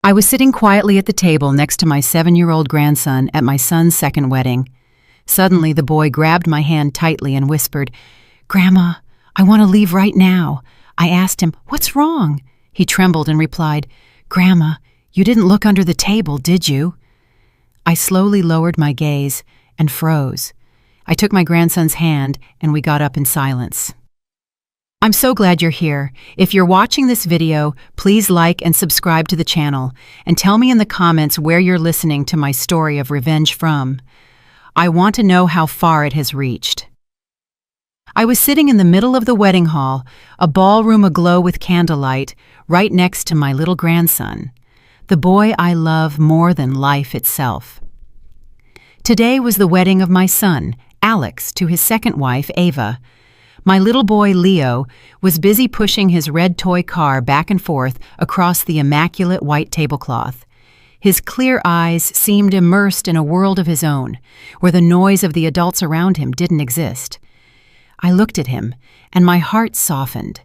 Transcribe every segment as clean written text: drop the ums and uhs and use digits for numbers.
I was sitting quietly at the table next to my 7-year-old grandson at my son's second wedding. Suddenly, the boy grabbed my hand tightly and whispered, "Grandma, I want to leave right now." I asked him, "What's wrong?" He trembled and replied, "Grandma, you didn't look under the table, did you?" I slowly lowered my gaze and froze. I took my grandson's hand and we got up in silence. I'm so glad you're here. If you're watching this video, please like and subscribe to the channel and tell me in the comments where you're listening to my story of revenge from. I want to know how far it has reached. I was sitting in the middle of the wedding hall, a ballroom aglow with candlelight, right next to my little grandson, the boy I love more than life itself. Today was the wedding of my son, Alex, to his second wife, Ava. My little boy, Leo, was busy pushing his red toy car back and forth across the immaculate white tablecloth. His clear eyes seemed immersed in a world of his own, where the noise of the adults around him didn't exist. I looked at him, and my heart softened.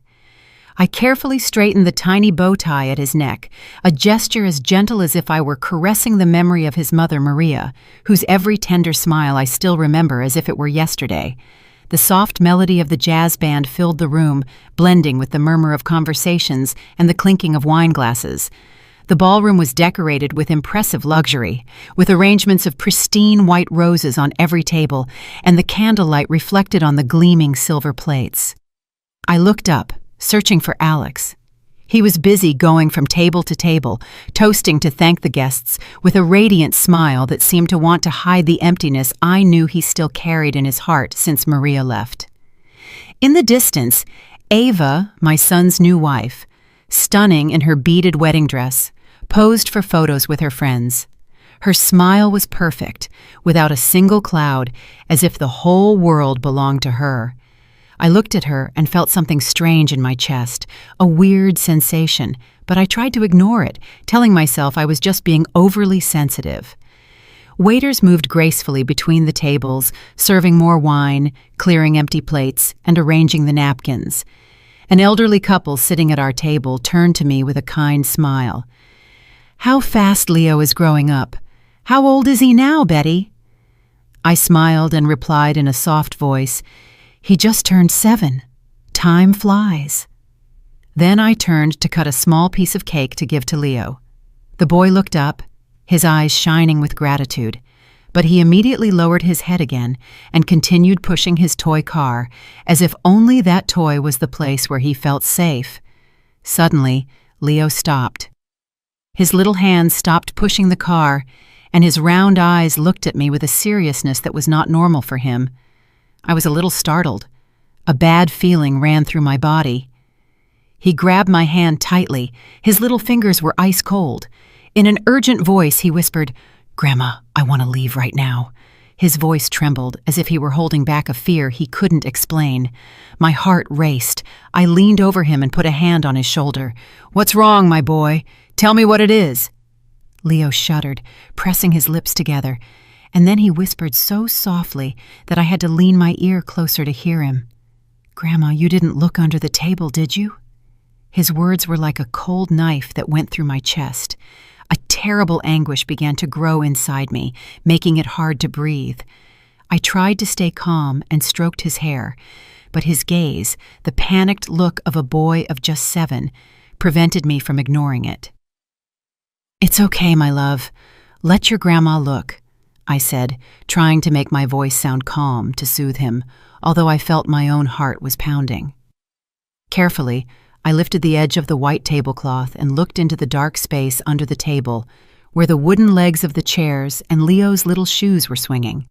I carefully straightened the tiny bow tie at his neck, a gesture as gentle as if I were caressing the memory of his mother, Maria, whose every tender smile I still remember as if it were yesterday. The soft melody of the jazz band filled the room, blending with the murmur of conversations and the clinking of wine glasses. The ballroom was decorated with impressive luxury, with arrangements of pristine white roses on every table, and the candlelight reflected on the gleaming silver plates. I looked up, searching for Alex. He was busy going from table to table, toasting to thank the guests, with a radiant smile that seemed to want to hide the emptiness I knew he still carried in his heart since Maria left. In the distance, Ava, my son's new wife, stunning in her beaded wedding dress, posed for photos with her friends. Her smile was perfect, without a single cloud, as if the whole world belonged to her. I looked at her and felt something strange in my chest, a weird sensation, but I tried to ignore it, telling myself I was just being overly sensitive. Waiters moved gracefully between the tables, serving more wine, clearing empty plates, and arranging the napkins. An elderly couple sitting at our table turned to me with a kind smile. "How fast Leo is growing up. How old is he now, Betty?" I smiled and replied in a soft voice, "He just turned 7. Time flies." Then I turned to cut a small piece of cake to give to Leo. The boy looked up, his eyes shining with gratitude, but he immediately lowered his head again and continued pushing his toy car, as if only that toy was the place where he felt safe. Suddenly, Leo stopped. His little hands stopped pushing the car, and his round eyes looked at me with a seriousness that was not normal for him. I was a little startled. A bad feeling ran through my body. He grabbed my hand tightly. His little fingers were ice cold. In an urgent voice, he whispered, "Grandma, I want to leave right now." His voice trembled, as if he were holding back a fear he couldn't explain. My heart raced. I leaned over him and put a hand on his shoulder. "What's wrong, my boy? Tell me what it is." Leo shuddered, pressing his lips together, and then he whispered so softly that I had to lean my ear closer to hear him. "Grandma, you didn't look under the table, did you?" His words were like a cold knife that went through my chest. A terrible anguish began to grow inside me, making it hard to breathe. I tried to stay calm and stroked his hair, but his gaze, the panicked look of a boy of just 7, prevented me from ignoring it. "It's okay, my love. Let your grandma look," I said, trying to make my voice sound calm to soothe him, although I felt my own heart was pounding. Carefully, I lifted the edge of the white tablecloth and looked into the dark space under the table, where the wooden legs of the chairs and Leo's little shoes were swinging.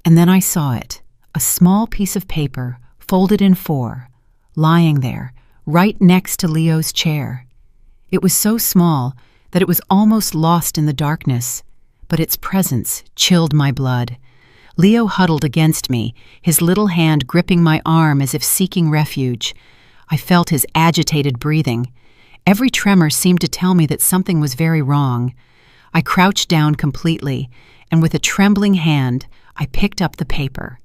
And then I saw it, a small piece of paper, folded in 4, lying there, right next to Leo's chair. It was so small that it was almost lost in the darkness, but its presence chilled my blood. Leo huddled against me, his little hand gripping my arm as if seeking refuge. I felt his agitated breathing. Every tremor seemed to tell me that something was very wrong. I crouched down completely, and with a trembling hand, I picked up the paper.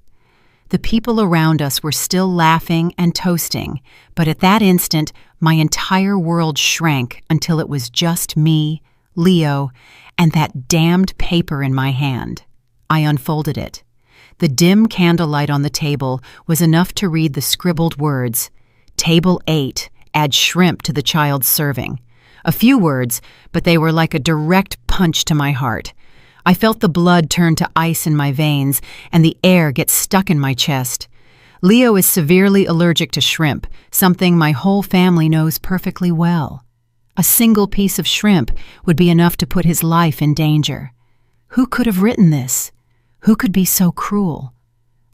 The people around us were still laughing and toasting, but at that instant, my entire world shrank until it was just me, Leo, and that damned paper in my hand. I unfolded it. The dim candlelight on the table was enough to read the scribbled words, "Table 8, add shrimp to the child's serving." A few words, but they were like a direct punch to my heart. I felt the blood turn to ice in my veins and the air get stuck in my chest. Leo is severely allergic to shrimp, something my whole family knows perfectly well. A single piece of shrimp would be enough to put his life in danger. Who could have written this? Who could be so cruel?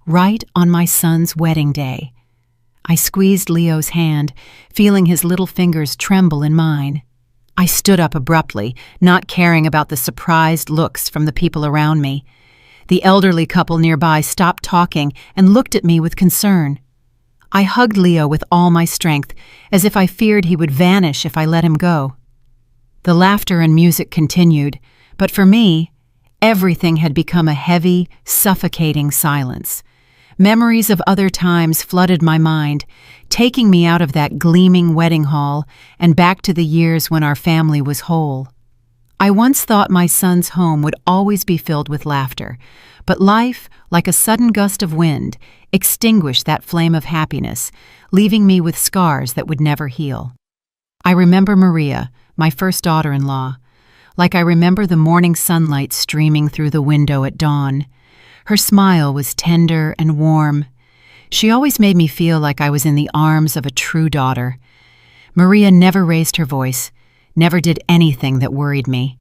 Right on my son's wedding day. I squeezed Leo's hand, feeling his little fingers tremble in mine. I stood up abruptly, not caring about the surprised looks from the people around me. The elderly couple nearby stopped talking and looked at me with concern. I hugged Leo with all my strength, as if I feared he would vanish if I let him go. The laughter and music continued, but for me, everything had become a heavy, suffocating silence. Memories of other times flooded my mind, taking me out of that gleaming wedding hall and back to the years when our family was whole. I once thought my son's home would always be filled with laughter, but life, like a sudden gust of wind, extinguished that flame of happiness, leaving me with scars that would never heal. I remember Maria, my first daughter-in-law, like I remember the morning sunlight streaming through the window at dawn. Her smile was tender and warm. She always made me feel like I was in the arms of a true daughter. Maria never raised her voice, never did anything that worried me.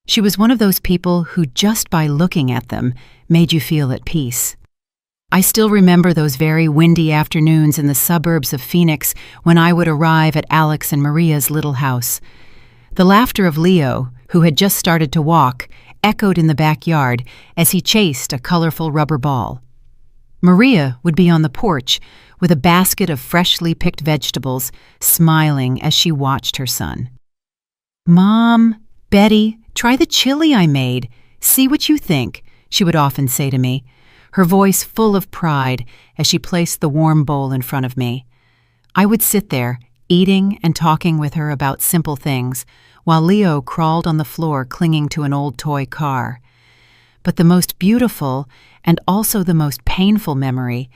She was one of those people who just by looking at them made you feel at peace. I still remember those very windy afternoons in the suburbs of Phoenix when I would arrive at Alex and Maria's little house. The laughter of Leo, who had just started to walk, echoed in the backyard as he chased a colorful rubber ball. Maria would be on the porch with a basket of freshly picked vegetables, smiling as she watched her son. "Mom, Betty, try the chili I made. See what you think," she would often say to me, her voice full of pride as she placed the warm bowl in front of me. I would sit there, eating and talking with her about simple things, while Leo crawled on the floor clinging to an old toy car. But the most beautiful, and also the most painful memory,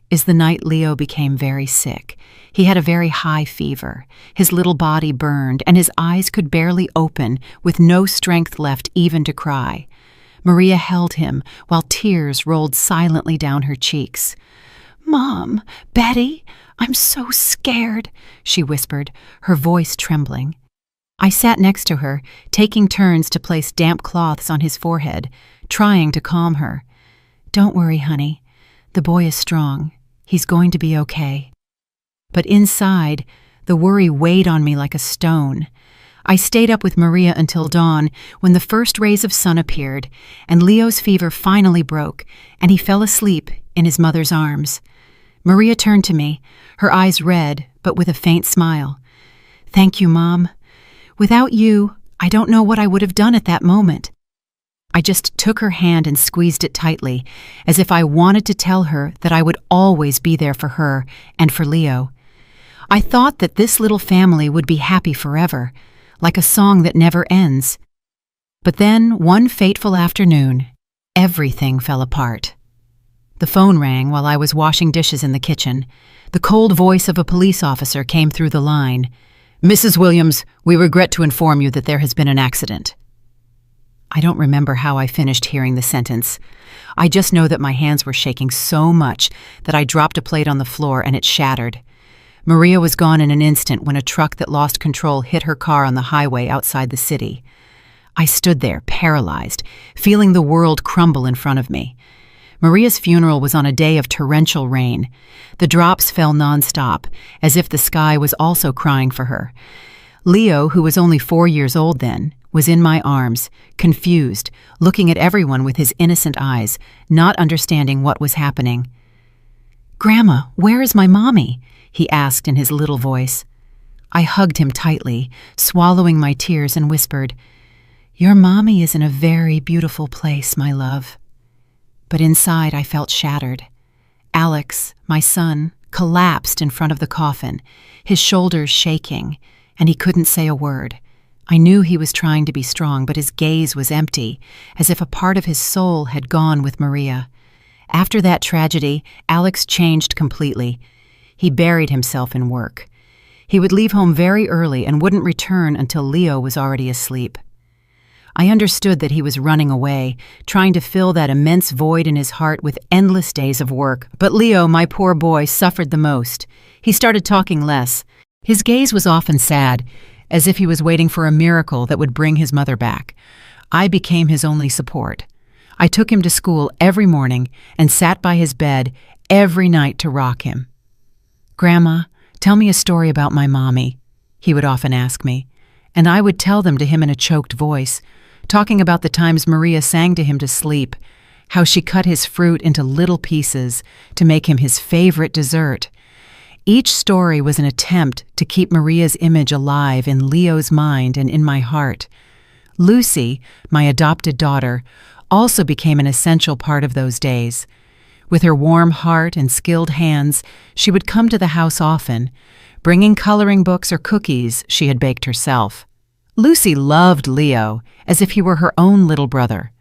is the night Leo became very sick. He had a very high fever. His little body burned, and his eyes could barely open, with no strength left even to cry. Maria held him, while tears rolled silently down her cheeks. "Mom, Betty, I'm so scared," she whispered, her voice trembling. I sat next to her, taking turns to place damp cloths on his forehead, trying to calm her. "Don't worry, honey. The boy is strong. He's going to be okay." But inside, the worry weighed on me like a stone. I stayed up with Maria until dawn when the first rays of sun appeared, and Leo's fever finally broke, and he fell asleep in his mother's arms. Maria turned to me, her eyes red, but with a faint smile. "Thank you, Mom. Without you, I don't know what I would have done at that moment." I just took her hand and squeezed it tightly, as if I wanted to tell her that I would always be there for her and for Leo. I thought that this little family would be happy forever, like a song that never ends. But then, one fateful afternoon, everything fell apart. The phone rang while I was washing dishes in the kitchen. The cold voice of a police officer came through the line. "Mrs. Williams, we regret to inform you that there has been an accident." I don't remember how I finished hearing the sentence. I just know that my hands were shaking so much that I dropped a plate on the floor and it shattered. Maria was gone in an instant when a truck that lost control hit her car on the highway outside the city. I stood there, paralyzed, feeling the world crumble in front of me. Maria's funeral was on a day of torrential rain. The drops fell nonstop, as if the sky was also crying for her. Leo, who was only 4 years old then, was in my arms, confused, looking at everyone with his innocent eyes, not understanding what was happening. "Grandma, where is my mommy?" he asked in his little voice. I hugged him tightly, swallowing my tears, and whispered, "Your mommy is in a very beautiful place, my love." But inside I felt shattered. Alex, my son, collapsed in front of the coffin, his shoulders shaking, and he couldn't say a word. I knew he was trying to be strong, but his gaze was empty, as if a part of his soul had gone with Maria. After that tragedy, Alex changed completely. He buried himself in work. He would leave home very early and wouldn't return until Leo was already asleep. I understood that he was running away, trying to fill that immense void in his heart with endless days of work. But Leo, my poor boy, suffered the most. He started talking less. His gaze was often sad, as if he was waiting for a miracle that would bring his mother back. I became his only support. I took him to school every morning and sat by his bed every night to rock him. "Grandma, tell me a story about my mommy," he would often ask me, and I would tell them to him in a choked voice, talking about the times Maria sang to him to sleep, how she cut his fruit into little pieces to make him his favorite dessert. Each story was an attempt to keep Maria's image alive in Leo's mind and in my heart. Lucy, my adopted daughter, also became an essential part of those days. With her warm heart and skilled hands, she would come to the house often, bringing coloring books or cookies she had baked herself. Lucy loved Leo as if he were her own little brother.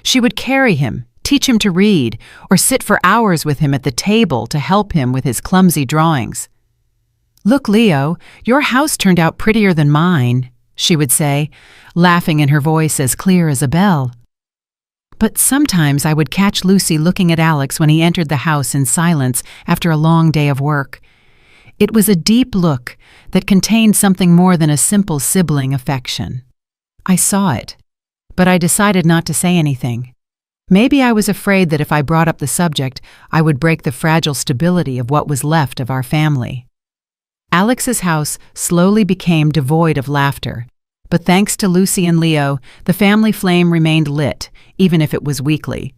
She would carry him, teach him to read, or sit for hours with him at the table to help him with his clumsy drawings. "Look, Leo, your house turned out prettier than mine," she would say, laughing in her voice as clear as a bell. But sometimes I would catch Lucy looking at Alex when he entered the house in silence after a long day of work. It was a deep look that contained something more than a simple sibling affection. I saw it, but I decided not to say anything. Maybe I was afraid that if I brought up the subject, I would break the fragile stability of what was left of our family. Alex's house slowly became devoid of laughter, but thanks to Lucy and Leo, the family flame remained lit, even if it was weakly.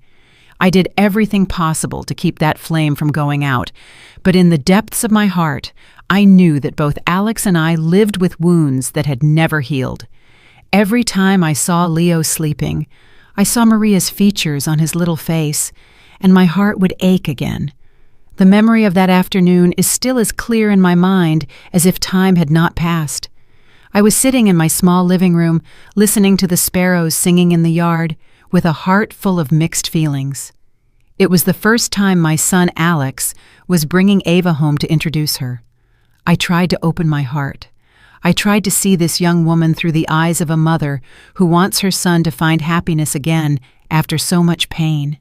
I did everything possible to keep that flame from going out, but in the depths of my heart, I knew that both Alex and I lived with wounds that had never healed. Every time I saw Leo sleeping, I saw Maria's features on his little face, and my heart would ache again. The memory of that afternoon is still as clear in my mind as if time had not passed. I was sitting in my small living room, listening to the sparrows singing in the yard, with a heart full of mixed feelings. It was the first time my son Alex was bringing Ava home to introduce her. I tried to open my heart. I tried to see this young woman through the eyes of a mother who wants her son to find happiness again after so much pain.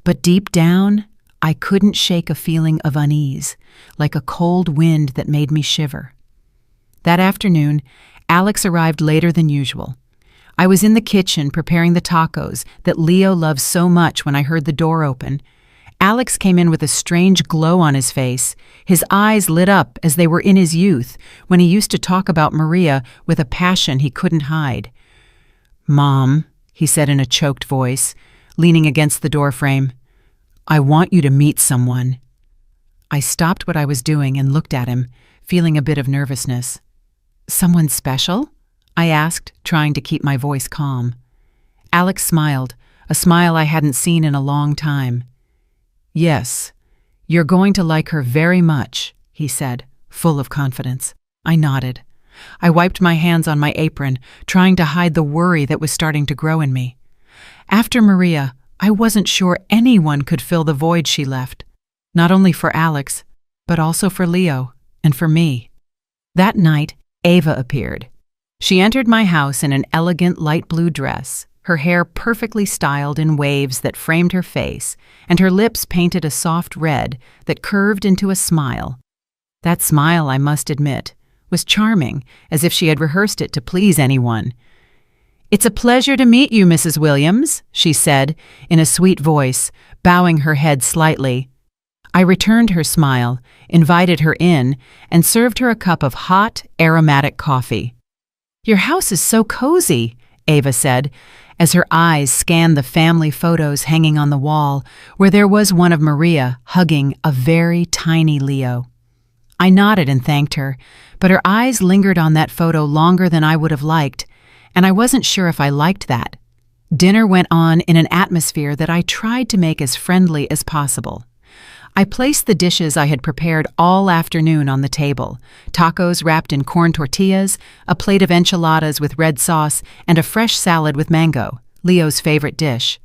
But deep down, I couldn't shake a feeling of unease, like a cold wind that made me shiver. That afternoon, Alex arrived later than usual. I was in the kitchen preparing the tacos that Leo loves so much when I heard the door open. Alex came in with a strange glow on his face. His eyes lit up as they were in his youth, when he used to talk about Maria with a passion he couldn't hide. "Mom," he said in a choked voice, leaning against the doorframe, "I want you to meet someone." I stopped what I was doing and looked at him, feeling a bit of nervousness. "Someone special?" I asked, trying to keep my voice calm. Alex smiled, a smile I hadn't seen in a long time. "Yes, you're going to like her very much," he said, full of confidence. I nodded. I wiped my hands on my apron, trying to hide the worry that was starting to grow in me. After Maria, I wasn't sure anyone could fill the void she left, not only for Alex, but also for Leo and for me. That night, Ava appeared. She entered my house in an elegant light blue dress, her hair perfectly styled in waves that framed her face, and her lips painted a soft red that curved into a smile. That smile, I must admit, was charming, as if she had rehearsed it to please anyone. "It's a pleasure to meet you, Mrs. Williams," she said, in a sweet voice, bowing her head slightly. I returned her smile, invited her in, and served her a cup of hot, aromatic coffee. "Your house is so cozy," Ava said, as her eyes scanned the family photos hanging on the wall, where there was one of Maria hugging a very tiny Leo. I nodded and thanked her, but her eyes lingered on that photo longer than I would have liked, and I wasn't sure if I liked that. Dinner went on in an atmosphere that I tried to make as friendly as possible. I placed the dishes I had prepared all afternoon on the table: tacos wrapped in corn tortillas, a plate of enchiladas with red sauce, and a fresh salad with mango, Leo's favorite dish.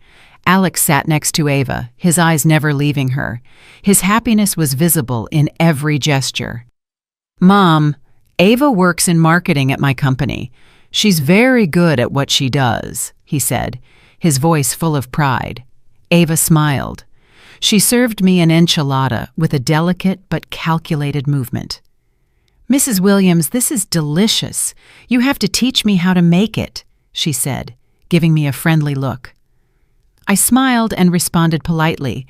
Alex sat next to Ava, his eyes never leaving her. His happiness was visible in every gesture. "Mom, Ava works in marketing at my company. She's very good at what she does," he said, his voice full of pride. Ava smiled. She served me an enchilada with a delicate but calculated movement. "Mrs. Williams, this is delicious. You have to teach me how to make it," she said, giving me a friendly look. I smiled and responded politely,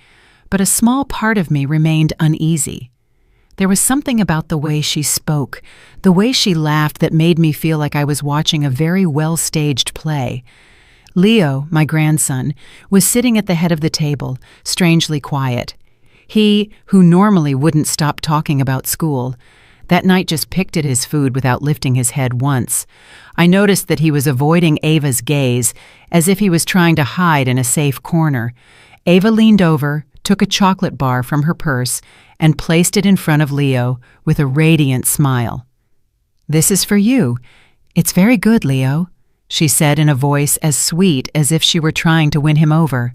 but a small part of me remained uneasy. There was something about the way she spoke, the way she laughed, that made me feel like I was watching a very well-staged play. Leo, my grandson, was sitting at the head of the table, strangely quiet. He, who normally wouldn't stop talking about school, that night just picked at his food without lifting his head once. I noticed that he was avoiding Ava's gaze, as if he was trying to hide in a safe corner. Ava leaned over, took a chocolate bar from her purse, and placed it in front of Leo with a radiant smile. "This is for you. It's very good, Leo," she said in a voice as sweet as if she were trying to win him over.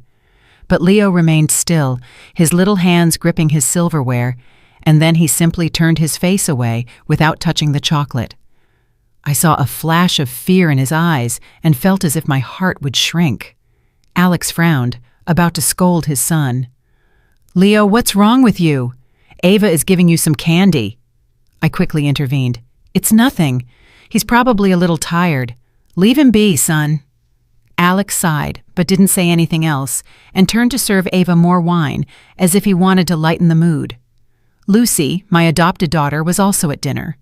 But Leo remained still, his little hands gripping his silverware, and then he simply turned his face away without touching the chocolate. I saw a flash of fear in his eyes and felt as if my heart would shrink. Alex frowned, about to scold his son. "Leo, what's wrong with you? Ava is giving you some candy." I quickly intervened. "It's nothing. He's probably a little tired. Leave him be, son." Alex sighed, but didn't say anything else, and turned to serve Ava more wine, as if he wanted to lighten the mood. Lucy, my adopted daughter, was also at dinner.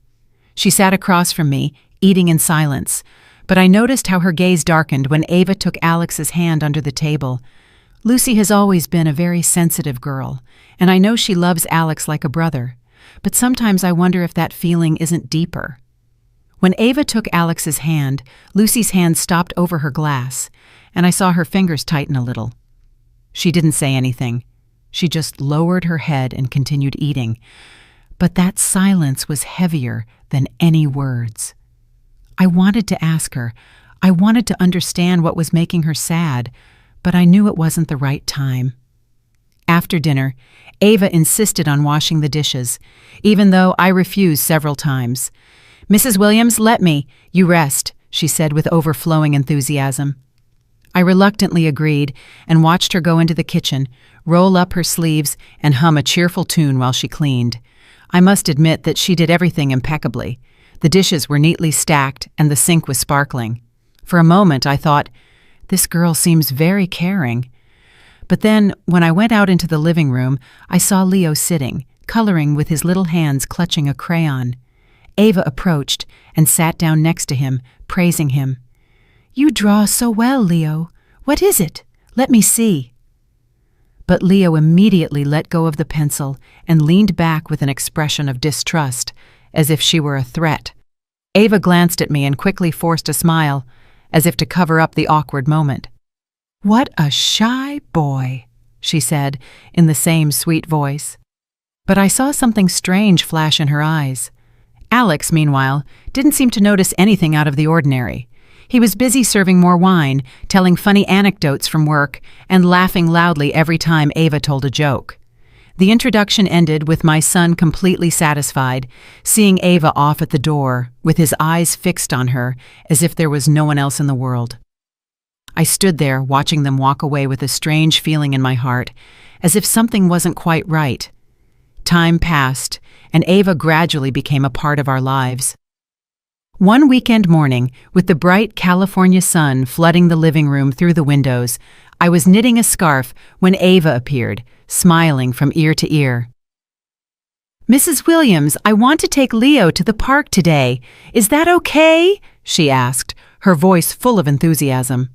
She sat across from me, eating in silence, but I noticed how her gaze darkened when Ava took Alex's hand under the table. Lucy has always been a very sensitive girl, and I know she loves Alex like a brother, but sometimes I wonder if that feeling isn't deeper. When Ava took Alex's hand, Lucy's hand stopped over her glass, and I saw her fingers tighten a little. She didn't say anything. She just lowered her head and continued eating. But that silence was heavier than any words. I wanted to ask her. I wanted to understand what was making her sad, but I knew it wasn't the right time. After dinner, Ava insisted on washing the dishes, even though I refused several times. "Mrs. Williams, let me. You rest," she said with overflowing enthusiasm. I reluctantly agreed and watched her go into the kitchen, roll up her sleeves, and hum a cheerful tune while she cleaned. I must admit that she did everything impeccably. The dishes were neatly stacked and the sink was sparkling. For a moment I thought, this girl seems very caring. But then, when I went out into the living room, I saw Leo sitting, coloring with his little hands clutching a crayon. Ava approached and sat down next to him, praising him. "You draw so well, Leo. What is it? Let me see." But Leo immediately let go of the pencil and leaned back with an expression of distrust, as if she were a threat. Ava glanced at me and quickly forced a smile, as if to cover up the awkward moment. "What a shy boy," she said in the same sweet voice. But I saw something strange flash in her eyes. Alex, meanwhile, didn't seem to notice anything out of the ordinary. He was busy serving more wine, telling funny anecdotes from work, and laughing loudly every time Ava told a joke. The introduction ended with my son completely satisfied, seeing Ava off at the door, with his eyes fixed on her, as if there was no one else in the world. I stood there, watching them walk away with a strange feeling in my heart, as if something wasn't quite right. Time passed, and Ava gradually became a part of our lives. One weekend morning, with the bright California sun flooding the living room through the windows, I was knitting a scarf when Ava appeared, smiling from ear to ear. "Mrs. Williams, I want to take Leo to the park today. Is that okay?" she asked, her voice full of enthusiasm.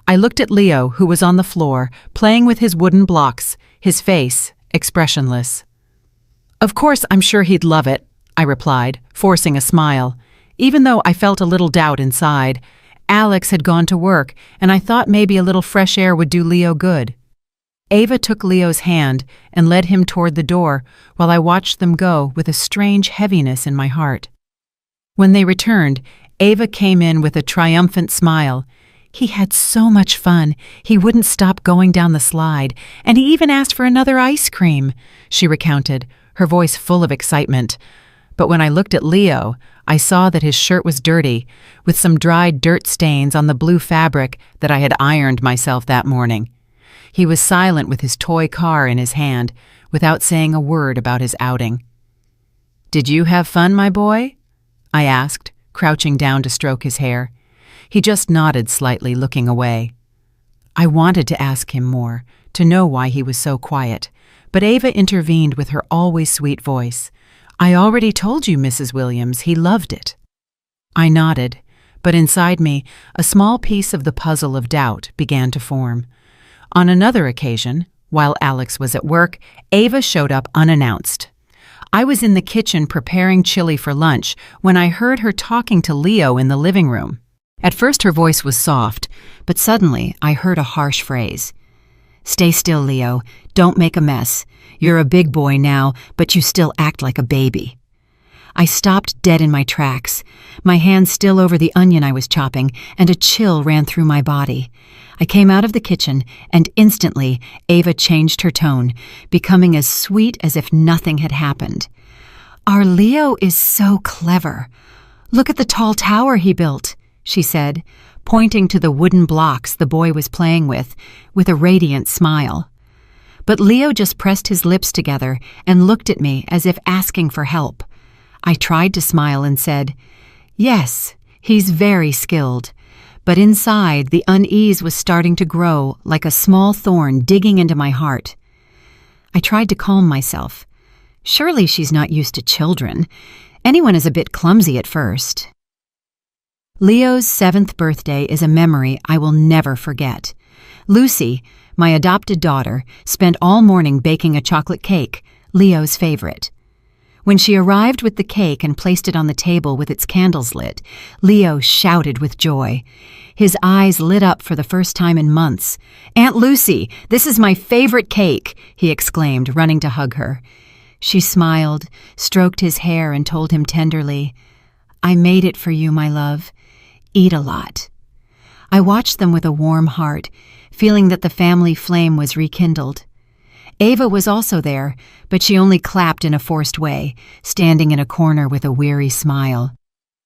I looked at Leo, who was on the floor, playing with his wooden blocks, his face expressionless. "Of course, I'm sure he'd love it," I replied, forcing a smile. Even though I felt a little doubt inside, Alex had gone to work, and I thought maybe a little fresh air would do Leo good. Ava took Leo's hand and led him toward the door while I watched them go with a strange heaviness in my heart. When they returned, Ava came in with a triumphant smile. He had so much fun, he wouldn't stop going down the slide, and he even asked for another ice cream, she recounted, her voice full of excitement. But when I looked at Leo, I saw that his shirt was dirty, with some dried dirt stains on the blue fabric that I had ironed myself that morning. He was silent with his toy car in his hand, without saying a word about his outing. "Did you have fun, my boy?" I asked, crouching down to stroke his hair. He just nodded slightly, looking away. I wanted to ask him more, to know why he was so quiet, but Ava intervened with her always sweet voice. "I already told you, Mrs. Williams, he loved it." I nodded, but inside me, a small piece of the puzzle of doubt began to form. On another occasion, while Alex was at work, Ava showed up unannounced. I was in the kitchen preparing chili for lunch when I heard her talking to Leo in the living room. At first her voice was soft, but suddenly I heard a harsh phrase. "Stay still, Leo. Don't make a mess. You're a big boy now, but you still act like a baby." I stopped dead in my tracks, my hand still over the onion I was chopping, and a chill ran through my body. I came out of the kitchen, and instantly Ava changed her tone, becoming as sweet as if nothing had happened. "Our Leo is so clever. Look at the tall tower he built," she said, pointing to the wooden blocks the boy was playing with a radiant smile. But Leo just pressed his lips together and looked at me as if asking for help. I tried to smile and said, "Yes, he's very skilled." But inside, the unease was starting to grow like a small thorn digging into my heart. I tried to calm myself. Surely she's not used to children. Anyone is a bit clumsy at first. Leo's 7th birthday is a memory I will never forget. Lucy, my adopted daughter, spent all morning baking a chocolate cake, Leo's favorite. When she arrived with the cake and placed it on the table with its candles lit, Leo shouted with joy. His eyes lit up for the first time in months. "Aunt Lucy, this is my favorite cake," he exclaimed, running to hug her. She smiled, stroked his hair, and told him tenderly, "I made it for you, my love. Eat a lot." I watched them with a warm heart, feeling that the family flame was rekindled. Ava was also there, but she only clapped in a forced way, standing in a corner with a weary smile.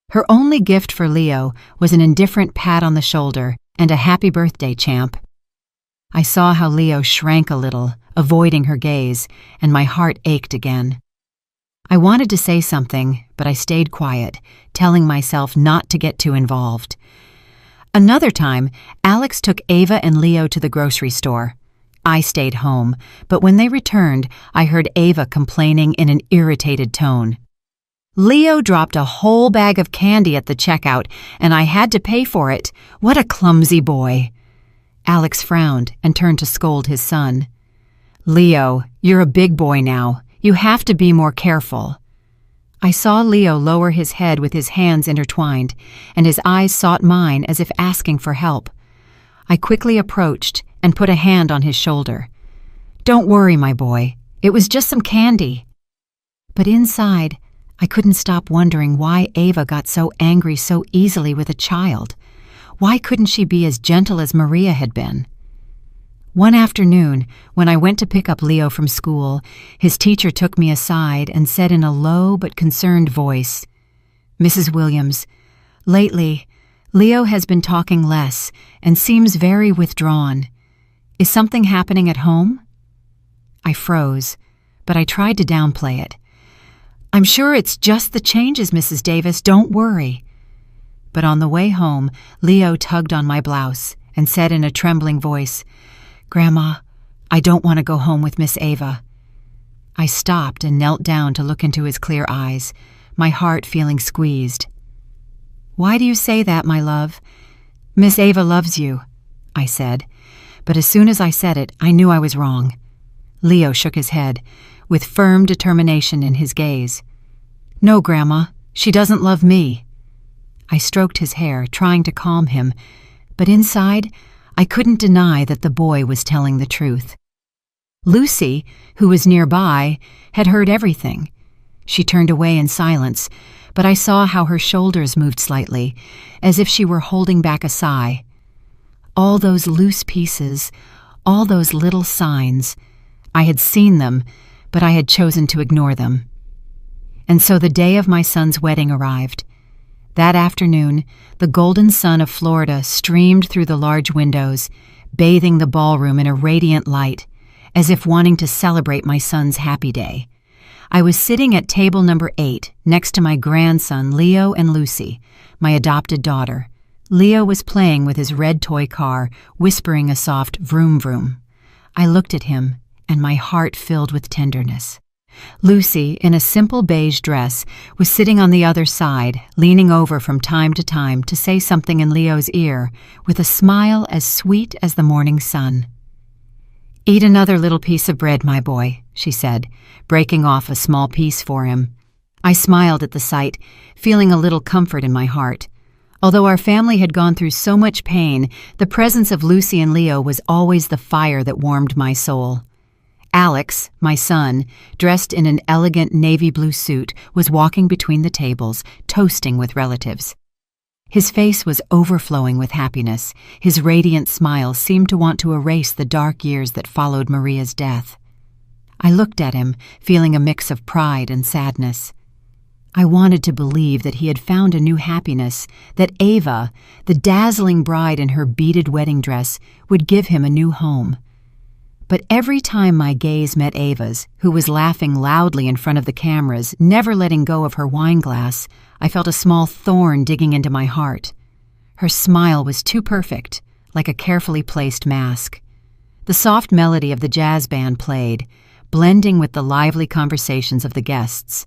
Her only gift for Leo was an indifferent pat on the shoulder and a "happy birthday, champ." I saw how Leo shrank a little, avoiding her gaze, and my heart ached again. I wanted to say something, but I stayed quiet, telling myself not to get too involved. Another time, Alex took Ava and Leo to the grocery store. I stayed home, but when they returned, I heard Ava complaining in an irritated tone. "Leo dropped a whole bag of candy at the checkout, and I had to pay for it. What a clumsy boy." Alex frowned and turned to scold his son. "Leo, you're a big boy now. You have to be more careful." I saw Leo lower his head with his hands intertwined, and his eyes sought mine as if asking for help. I quickly approached and put a hand on his shoulder. "Don't worry, my boy. It was just some candy." But inside, I couldn't stop wondering why Ava got so angry so easily with a child. Why couldn't she be as gentle as Maria had been? One afternoon, when I went to pick up Leo from school, his teacher took me aside and said in a low but concerned voice, "Mrs. Williams, lately, Leo has been talking less and seems very withdrawn. Is something happening at home?" I froze, but I tried to downplay it. "I'm sure it's just the changes, Mrs. Davis. Don't worry." But on the way home, Leo tugged on my blouse and said in a trembling voice, "Grandma, I don't want to go home with Miss Ava." I stopped and knelt down to look into his clear eyes, my heart feeling squeezed. "Why do you say that, my love?" "Miss Ava loves you," I said. But as soon as I said it, I knew I was wrong. Leo shook his head, with firm determination in his gaze. "No, Grandma, she doesn't love me." I stroked his hair, trying to calm him, but inside, I couldn't deny that the boy was telling the truth. Lucy, who was nearby, had heard everything. She turned away in silence, but I saw how her shoulders moved slightly, as if she were holding back a sigh. All those loose pieces, all those little signs, I had seen them, but I had chosen to ignore them. And so the day of my son's wedding arrived. That afternoon, the golden sun of Florida streamed through the large windows, bathing the ballroom in a radiant light, as if wanting to celebrate my son's happy day. I was sitting at table number 8, next to my grandson, Leo, and Lucy, my adopted daughter. Leo was playing with his red toy car, whispering a soft vroom vroom. I looked at him, and my heart filled with tenderness. Lucy, in a simple beige dress, was sitting on the other side, leaning over from time to say something in Leo's ear, with a smile as sweet as the morning sun. "Eat another little piece of bread, my boy," she said, breaking off a small piece for him. I smiled at the sight, feeling a little comfort in my heart. Although our family had gone through so much pain, the presence of Lucy and Leo was always the fire that warmed my soul. Alex, my son, dressed in an elegant navy blue suit, was walking between the tables, toasting with relatives. His face was overflowing with happiness. His radiant smile seemed to want to erase the dark years that followed Maria's death. I looked at him, feeling a mix of pride and sadness. I wanted to believe that he had found a new happiness, that Ava, the dazzling bride in her beaded wedding dress, would give him a new home. But every time my gaze met Ava's, who was laughing loudly in front of the cameras, never letting go of her wine glass, I felt a small thorn digging into my heart. Her smile was too perfect, like a carefully placed mask. The soft melody of the jazz band played, blending with the lively conversations of the guests.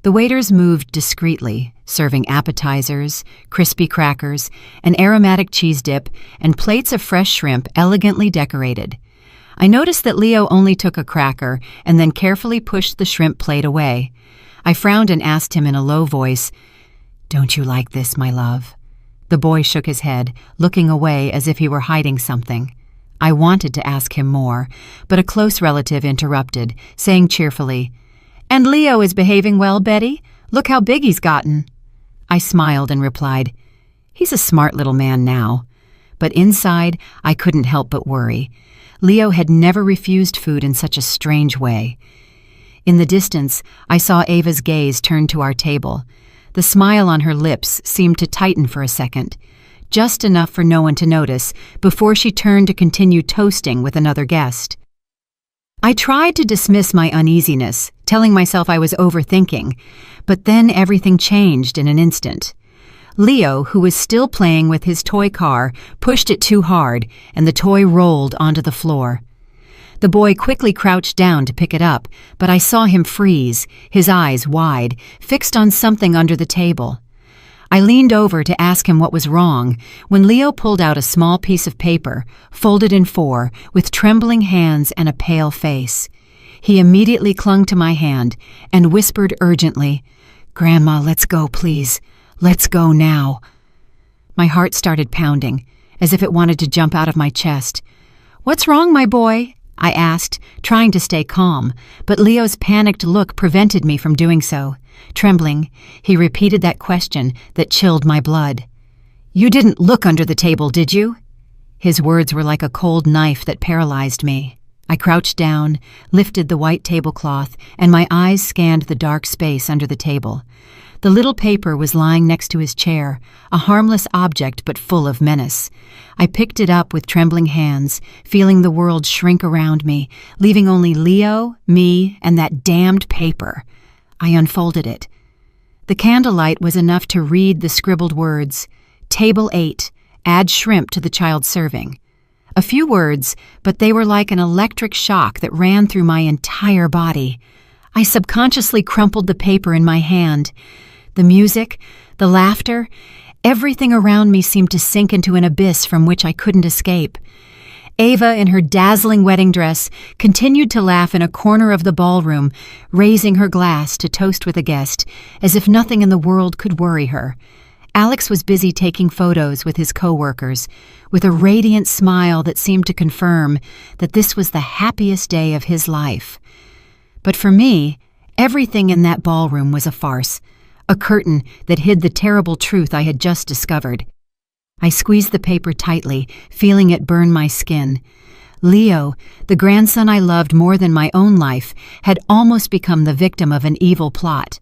The waiters moved discreetly, serving appetizers, crispy crackers, an aromatic cheese dip, and plates of fresh shrimp elegantly decorated. I noticed that Leo only took a cracker and then carefully pushed the shrimp plate away. I frowned and asked him in a low voice, "Don't you like this, my love?" The boy shook his head, looking away as if he were hiding something. I wanted to ask him more, but a close relative interrupted, saying cheerfully, "And Leo is behaving well, Betty? Look how big he's gotten." I smiled and replied, "He's a smart little man now." But inside, I couldn't help but worry. Leo had never refused food in such a strange way. In the distance, I saw Ava's gaze turn to our table. The smile on her lips seemed to tighten for a second, just enough for no one to notice, before she turned to continue toasting with another guest. I tried to dismiss my uneasiness, telling myself I was overthinking, but then everything changed in an instant. Leo, who was still playing with his toy car, pushed it too hard, and the toy rolled onto the floor. The boy quickly crouched down to pick it up, but I saw him freeze, his eyes wide, fixed on something under the table. I leaned over to ask him what was wrong, when Leo pulled out a small piece of paper, folded in 4, with trembling hands and a pale face. He immediately clung to my hand and whispered urgently, "Grandma, let's go, please. Let's go now." My heart started pounding, as if it wanted to jump out of my chest. "What's wrong, my boy?" I asked, trying to stay calm, but Leo's panicked look prevented me from doing so. Trembling, he repeated that question that chilled my blood. "You didn't look under the table, did you?" His words were like a cold knife that paralyzed me. I crouched down, lifted the white tablecloth, and my eyes scanned the dark space under the table. The little paper was lying next to his chair, a harmless object but full of menace. I picked it up with trembling hands, feeling the world shrink around me, leaving only Leo, me, and that damned paper. I unfolded it. The candlelight was enough to read the scribbled words, "Table 8, add shrimp to the child's serving." A few words, but they were like an electric shock that ran through my entire body. I subconsciously crumpled the paper in my hand. The music, the laughter, everything around me seemed to sink into an abyss from which I couldn't escape. Ava, in her dazzling wedding dress, continued to laugh in a corner of the ballroom, raising her glass to toast with a guest, as if nothing in the world could worry her. Alex was busy taking photos with his co-workers, with a radiant smile that seemed to confirm that this was the happiest day of his life. But for me, everything in that ballroom was a farce, a curtain that hid the terrible truth I had just discovered. I squeezed the paper tightly, feeling it burn my skin. Leo, the grandson I loved more than my own life, had almost become the victim of an evil plot,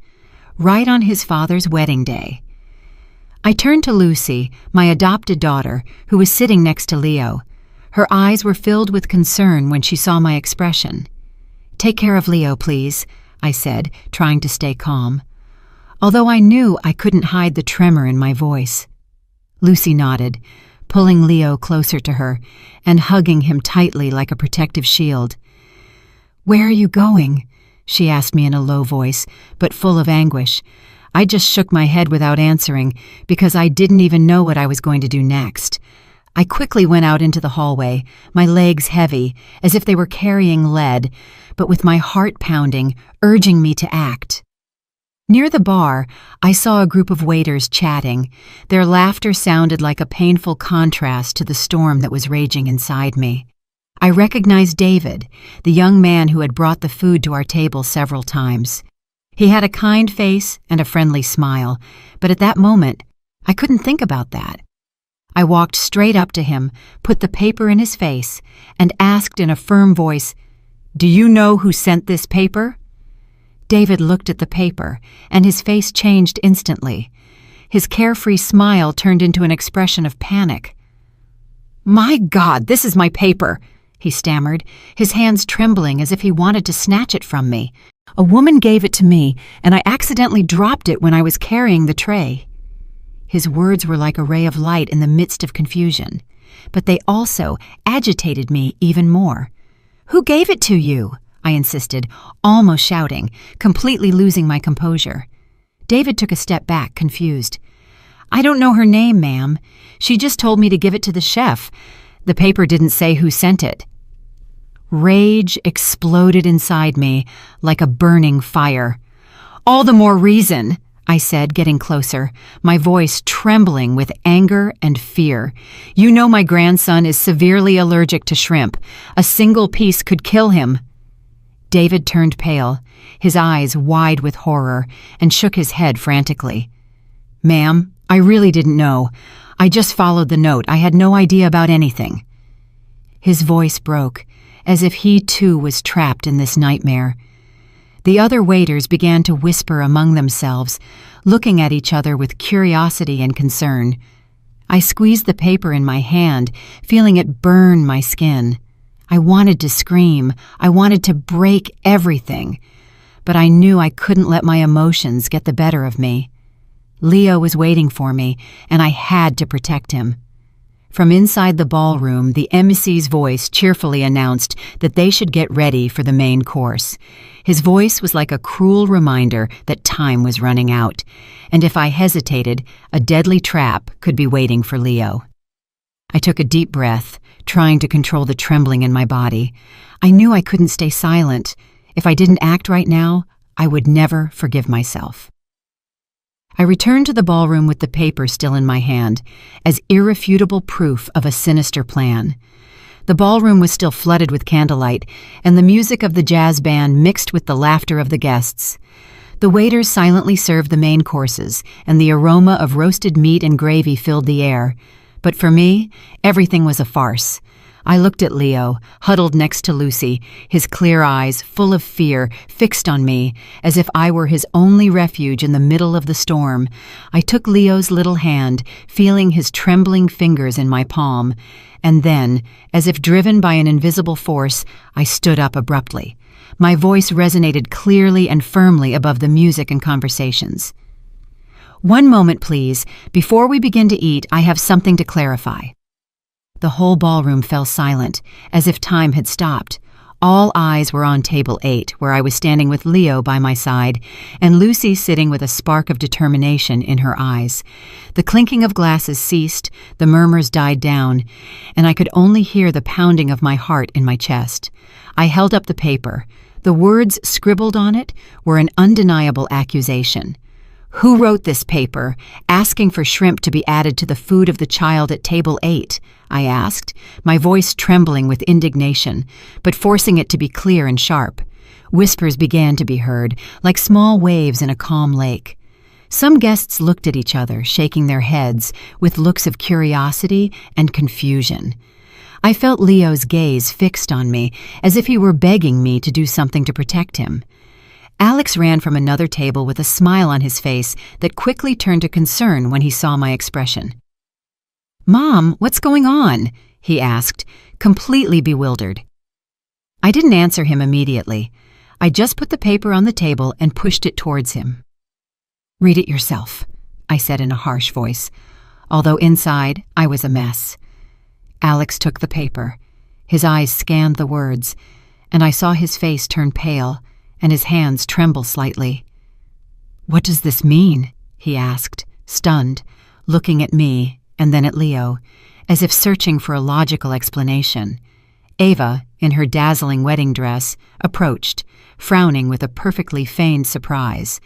right on his father's wedding day. I turned to Lucy, my adopted daughter, who was sitting next to Leo. Her eyes were filled with concern when she saw my expression. "Take care of Leo, please," I said, trying to stay calm, although I knew I couldn't hide the tremor in my voice. Lucy nodded, pulling Leo closer to her and hugging him tightly like a protective shield. "Where are you going?" she asked me in a low voice, but full of anguish. I just shook my head without answering because I didn't even know what I was going to do next. I quickly went out into the hallway, my legs heavy, as if they were carrying lead, but with my heart pounding, urging me to act. Near the bar, I saw a group of waiters chatting. Their laughter sounded like a painful contrast to the storm that was raging inside me. I recognized David, the young man who had brought the food to our table several times. He had a kind face and a friendly smile, but at that moment, I couldn't think about that. I walked straight up to him, put the paper in his face, and asked in a firm voice, "Do you know who sent this paper?" David looked at the paper, and his face changed instantly. His carefree smile turned into an expression of panic. "My God, this is my paper," he stammered, his hands trembling as if he wanted to snatch it from me. "A woman gave it to me, and I accidentally dropped it when I was carrying the tray." His words were like a ray of light in the midst of confusion, but they also agitated me even more. "Who gave it to you?" I insisted, almost shouting, completely losing my composure. David took a step back, confused. "I don't know her name, ma'am. She just told me to give it to the chef. The paper didn't say who sent it." Rage exploded inside me like a burning fire. "All the more reason," I said, getting closer, my voice trembling with anger and fear. "You know my grandson is severely allergic to shrimp. A single piece could kill him." David turned pale, his eyes wide with horror, and shook his head frantically. "Ma'am, I really didn't know. I just followed the note. I had no idea about anything." His voice broke, as if he too was trapped in this nightmare. The other waiters began to whisper among themselves, looking at each other with curiosity and concern. I squeezed the paper in my hand, feeling it burn my skin. I wanted to scream. I wanted to break everything. But I knew I couldn't let my emotions get the better of me. Leo was waiting for me, and I had to protect him. From inside the ballroom, the MC's voice cheerfully announced that they should get ready for the main course. His voice was like a cruel reminder that time was running out, and if I hesitated, a deadly trap could be waiting for Leo. I took a deep breath, trying to control the trembling in my body. I knew I couldn't stay silent. If I didn't act right now, I would never forgive myself. I returned to the ballroom with the paper still in my hand, as irrefutable proof of a sinister plan. The ballroom was still flooded with candlelight, and the music of the jazz band mixed with the laughter of the guests. The waiters silently served the main courses, and the aroma of roasted meat and gravy filled the air. But for me, everything was a farce. I looked at Leo, huddled next to Lucy, his clear eyes, full of fear, fixed on me, as if I were his only refuge in the middle of the storm. I took Leo's little hand, feeling his trembling fingers in my palm, and then, as if driven by an invisible force, I stood up abruptly. My voice resonated clearly and firmly above the music and conversations. "One moment, please. Before we begin to eat, I have something to clarify." The whole ballroom fell silent, as if time had stopped. All eyes were on table 8, where I was standing with Leo by my side, and Lucy sitting with a spark of determination in her eyes. The clinking of glasses ceased, the murmurs died down, and I could only hear the pounding of my heart in my chest. I held up the paper. The words scribbled on it were an undeniable accusation. "Who wrote this paper, asking for shrimp to be added to the food of the child at table 8? I asked, my voice trembling with indignation, but forcing it to be clear and sharp. Whispers began to be heard, like small waves in a calm lake. Some guests looked at each other, shaking their heads, with looks of curiosity and confusion. I felt Leo's gaze fixed on me, as if he were begging me to do something to protect him. Alex ran from another table with a smile on his face that quickly turned to concern when he saw my expression. "Mom, what's going on?" he asked, completely bewildered. I didn't answer him immediately. I just put the paper on the table and pushed it towards him. "Read it yourself," I said in a harsh voice, although inside I was a mess. Alex took the paper. His eyes scanned the words, and I saw his face turn pale and his hands tremble slightly. "What does this mean?" he asked, stunned, looking at me and then at Leo, as if searching for a logical explanation. Ava, in her dazzling wedding dress, approached, frowning with a perfectly feigned surprise.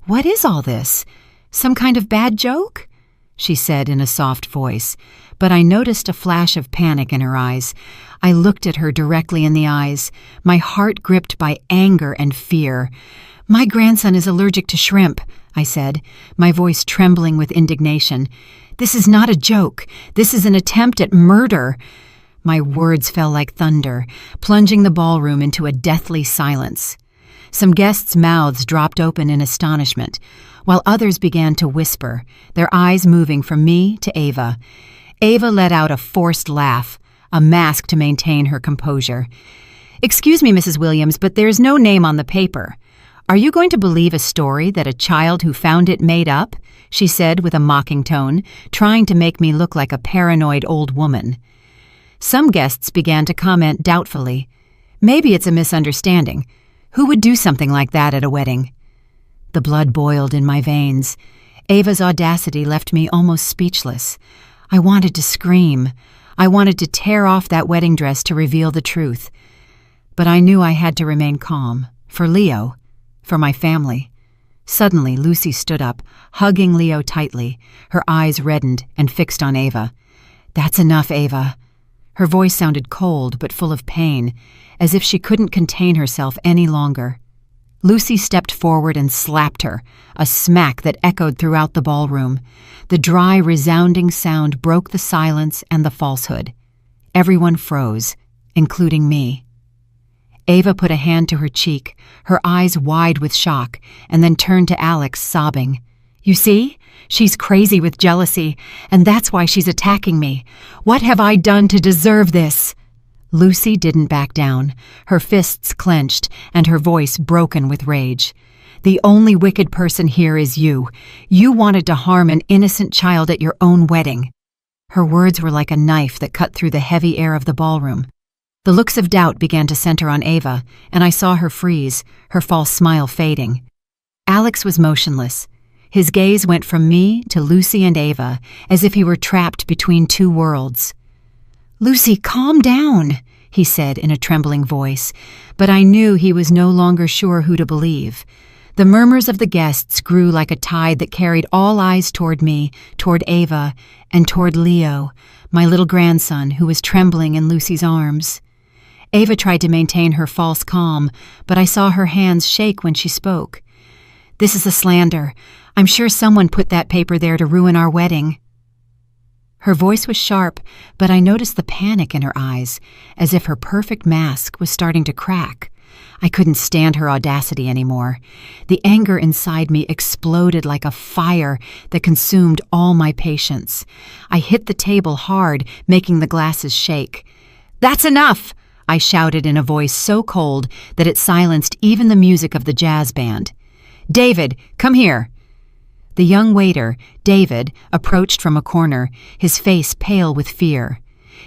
"What is all this? Some kind of bad joke?" she said in a soft voice, but I noticed a flash of panic in her eyes. I looked at her directly in the eyes, my heart gripped by anger and fear. "My grandson is allergic to shrimp," I said, my voice trembling with indignation. "This is not a joke. This is an attempt at murder." My words fell like thunder, plunging the ballroom into a deathly silence. Some guests' mouths dropped open in astonishment, while others began to whisper, their eyes moving from me to Ava. Ava let out a forced laugh, a mask to maintain her composure. "Excuse me, Mrs. Williams, but there's no name on the paper. Are you going to believe a story that a child who found it made up?" she said with a mocking tone, trying to make me look like a paranoid old woman. Some guests began to comment doubtfully. "Maybe it's a misunderstanding. Who would do something like that at a wedding?" The blood boiled in my veins. Ava's audacity left me almost speechless. I wanted to scream. I wanted to tear off that wedding dress to reveal the truth. But I knew I had to remain calm, for Leo, for my family. Suddenly, Lucy stood up, hugging Leo tightly, her eyes reddened and fixed on Ava. "That's enough, Ava." Her voice sounded cold but full of pain, as if she couldn't contain herself any longer. Lucy stepped forward and slapped her, a smack that echoed throughout the ballroom. The dry, resounding sound broke the silence and the falsehood. Everyone froze, including me. Ava put a hand to her cheek, her eyes wide with shock, and then turned to Alex, sobbing. "You see? She's crazy with jealousy, and that's why she's attacking me. What have I done to deserve this?" Lucy didn't back down, her fists clenched and her voice broken with rage. "The only wicked person here is you. You wanted to harm an innocent child at your own wedding." Her words were like a knife that cut through the heavy air of the ballroom. The looks of doubt began to center on Ava, and I saw her freeze, her false smile fading. Alex was motionless. His gaze went from me to Lucy and Ava, as if he were trapped between two worlds. "Lucy, calm down," he said in a trembling voice, but I knew he was no longer sure who to believe. The murmurs of the guests grew like a tide that carried all eyes toward me, toward Ava, and toward Leo, my little grandson who was trembling in Lucy's arms. Ava tried to maintain her false calm, but I saw her hands shake when she spoke. "This is a slander. I'm sure someone put that paper there to ruin our wedding." Her voice was sharp, but I noticed the panic in her eyes, as if her perfect mask was starting to crack. I couldn't stand her audacity anymore. The anger inside me exploded like a fire that consumed all my patience. I hit the table hard, making the glasses shake. "That's enough!" I shouted in a voice so cold that it silenced even the music of the jazz band. "David, come here." The young waiter, David, approached from a corner, his face pale with fear.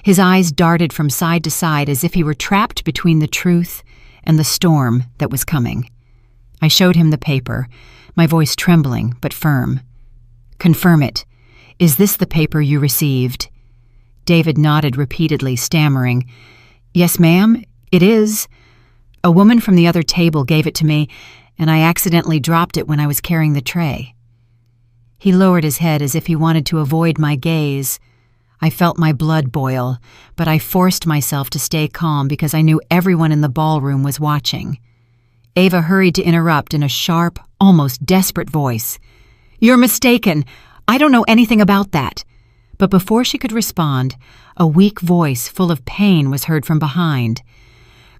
His eyes darted from side to side as if he were trapped between the truth and the storm that was coming. I showed him the paper, my voice trembling but firm. "Confirm it. Is this the paper you received?" David nodded repeatedly, stammering. "Yes, ma'am, it is. A woman from the other table gave it to me, and I accidentally dropped it when I was carrying the tray." He lowered his head as if he wanted to avoid my gaze. I felt my blood boil, but I forced myself to stay calm because I knew everyone in the ballroom was watching. Ava hurried to interrupt in a sharp, almost desperate voice. "You're mistaken. I don't know anything about that." But before she could respond, a weak voice full of pain was heard from behind.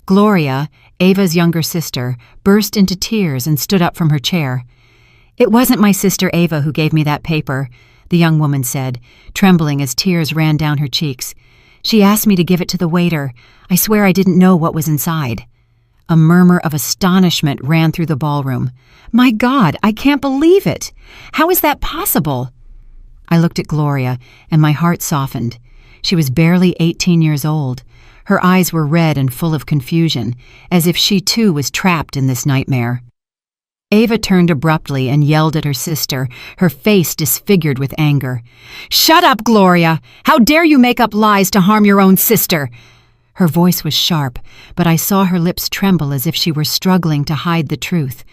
Gloria, Ava's younger sister, burst into tears and stood up from her chair. "It wasn't my sister Ava who gave me that paper," the young woman said, trembling as tears ran down her cheeks. "She asked me to give it to the waiter. I swear I didn't know what was inside." A murmur of astonishment ran through the ballroom. "My God, I can't believe it! How is that possible?" I looked at Gloria, and my heart softened. She was barely 18 years old. Her eyes were red and full of confusion, as if she too was trapped in this nightmare. Ava turned abruptly and yelled at her sister, her face disfigured with anger. "Shut up, Gloria! How dare you make up lies to harm your own sister?" Her voice was sharp, but I saw her lips tremble as if she were struggling to hide the truth.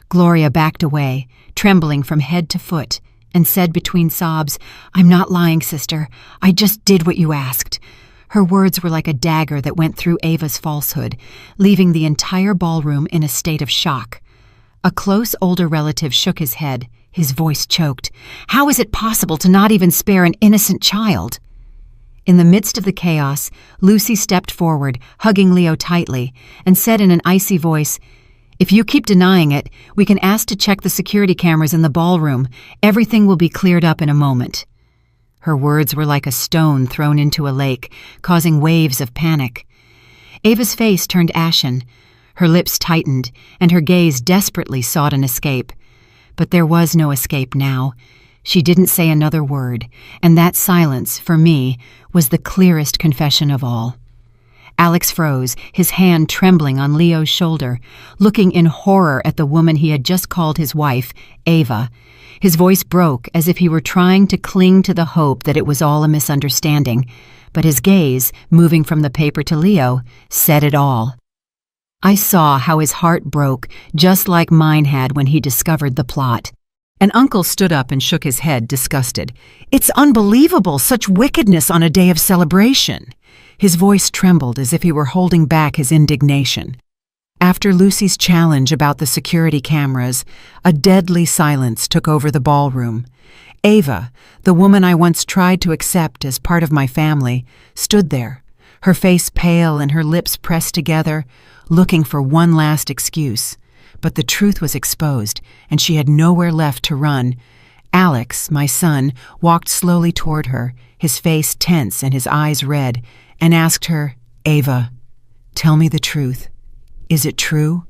Gloria backed away, trembling from head to foot, and said between sobs, "I'm not lying, sister. I just did what you asked." Her words were like a dagger that went through Ava's falsehood, leaving the entire ballroom in a state of shock. A close older relative shook his head, his voice choked. "How is it possible to not even spare an innocent child?" In the midst of the chaos, Lucy stepped forward, hugging Leo tightly, and said in an icy voice, "If you keep denying it, we can ask to check the security cameras in the ballroom. Everything will be cleared up in a moment." Her words were like a stone thrown into a lake, causing waves of panic. Ava's face turned ashen. Her lips tightened, and her gaze desperately sought an escape. But there was no escape now. She didn't say another word, and that silence, for me, was the clearest confession of all. Alex froze, his hand trembling on Leo's shoulder, looking in horror at the woman he had just called his wife, Ava. His voice broke as if he were trying to cling to the hope that it was all a misunderstanding, but his gaze, moving from the paper to Leo, said it all. I saw how his heart broke, just like mine had when he discovered the plot. An uncle stood up and shook his head, disgusted. "It's unbelievable, such wickedness on a day of celebration." His voice trembled as if he were holding back his indignation. After Lucy's challenge about the security cameras, a deadly silence took over the ballroom. Ava, the woman I once tried to accept as part of my family, stood there, her face pale and her lips pressed together, looking for one last excuse. But the truth was exposed, and she had nowhere left to run. Alex, my son, walked slowly toward her, his face tense and his eyes red, and asked her, "Ava, tell me the truth. Is it true?"